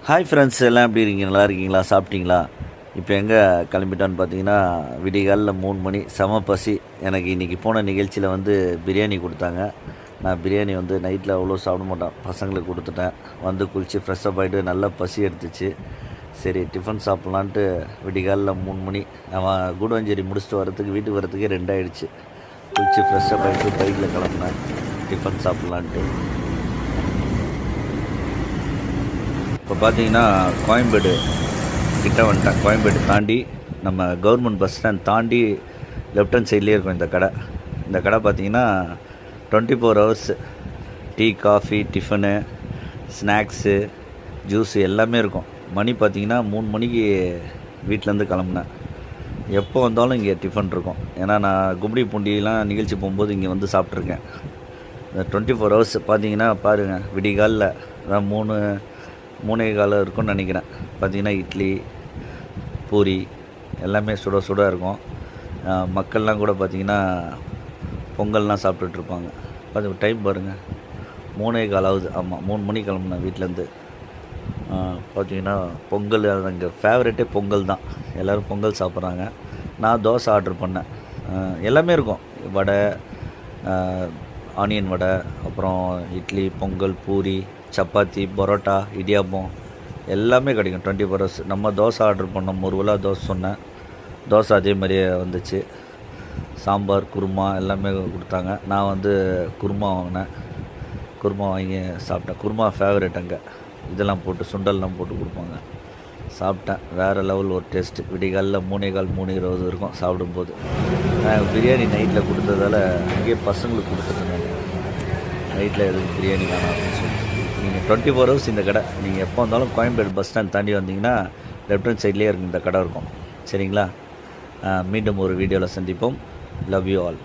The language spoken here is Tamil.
ஹாய் ஃப்ரெண்ட்ஸ், எல்லாம் எப்படி இருக்கீங்க? நல்லா இருக்கீங்களா? சாப்பிட்டீங்களா? இப்போ எங்கே கிளம்பிட்டோன்னு பார்த்தீங்கன்னா, விடிகாலில் 3 மணி, செம பசி. எனக்கு இன்றைக்கி போன நிகழ்ச்சியில் பிரியாணி கொடுத்தாங்க. நான் பிரியாணி நைட்டில் அவ்வளோ சாப்பிட மாட்டேன், பசங்களுக்கு கொடுத்துட்டேன். குளித்து ஃப்ரெஷ்ஷப் ஆகிட்டு நல்லா பசி எடுத்துச்சு. சரி, டிஃபன் சாப்பிட்லான்ட்டு விடிகாலில் 3 மணி, அவன் கூடுவஞ்சேரி முடிச்சுட்டு வீட்டுக்கு வரத்துக்கே 2 ஆகிடுச்சு. குளித்து ஃப்ரெஷ்ஷப் ஆகிட்டு பைக்கில் கிளம்புனேன் டிஃபன் சாப்பிட்லான்ட்டு. இப்போ பார்த்தீங்கன்னா கோயம்பேடு கிட்ட வந்துட்டேன். கோயம்பேடு தாண்டி நம்ம கவர்மெண்ட் பஸ் ஸ்டாண்ட் தாண்டி லெஃப்ட் ஹேண்ட் சைட்லேயே இருக்கும் இந்த கடை. இந்த கடை பார்த்தீங்கன்னா 24 hours tea, coffee, tiffin, snacks, juice எல்லாமே இருக்கும். மணி பார்த்தீங்கன்னா 3 மணிக்கு வீட்டிலேருந்து கிளம்புனேன். எப்போ வந்தாலும் இங்கே டிஃபன் இருக்கும். ஏன்னா நான் கும்படி பூண்டிலாம் நிகழ்ச்சி போகும்போது இங்கே சாப்பிட்ருக்கேன். இந்த 24 ஹவர்ஸ் பார்த்தீங்கன்னா பாருங்கள், விடிகாலில் அதான் 3:15 இருக்கும்னு நினைக்கிறேன். பார்த்திங்கன்னா இட்லி, பூரி எல்லாமே சுட சுட இருக்கும். மக்கள்லாம் கூட பார்த்திங்கன்னா பொங்கல்லாம் சாப்பிட்டுட்ருப்பாங்க. டைம் பாருங்கள், 3:15 ஆகுது. ஆமாம், 3 மணி கிளம்புனேன் வீட்டிலேருந்து. பார்த்திங்கன்னா பொங்கல், அது இங்கே ஃபேவரெட்டே பொங்கல் தான். எல்லோரும் பொங்கல் சாப்பிட்றாங்க. நான் தோசை ஆர்டர் பண்ணேன். எல்லாமே இருக்கும். வடை, ஆனியன் வடை, அப்புறம் இட்லி, பொங்கல், பூரி, சப்பாத்தி, பரோட்டா, இடியாப்பம் எல்லாமே கிடைக்கும் 24 ஹவர்ஸ். நம்ம தோசை ஆர்டர் பண்ணோம், முருவலா தோசை சொன்னேன். தோசை அதே மாதிரியே வந்துச்சு. சாம்பார், குருமா எல்லாமே கொடுத்தாங்க. நான் குருமா வாங்கினேன். குருமா வாங்கி சாப்பிட்டேன். குருமா ஃபேவரெட் அங்கே. இதெல்லாம் போட்டு சுண்டல்லாம் போட்டு கொடுப்பாங்க. சாப்பிட்டேன். வேறு லெவல் ஒரு டேஸ்ட்டு. விடிகாலில் 3:15, 3:20 இருக்கும் சாப்பிடும்போது. பிரியாணி நைட்டில் கொடுத்ததால் அங்கேயே பசங்களுக்கு கொடுத்துட்டேன். நைட்டில் எதுவும் பிரியாணி வேணாம் அப்படின்னு சொல்லிட்டு. நீங்கள் 24 ஹவர்ஸ் இந்த கடை. நீங்கள் எப்போ வந்தாலும் கோயம்பேடு பஸ் ஸ்டாண்ட் தாண்டி வந்தீங்கன்னா லெஃப்ட் ஹேண்ட் சைட்லேயே இருக்கும் இந்த கடை இருக்கும். சரிங்களா? மீண்டும் ஒரு வீடியோவில் சந்திப்போம். Love you all.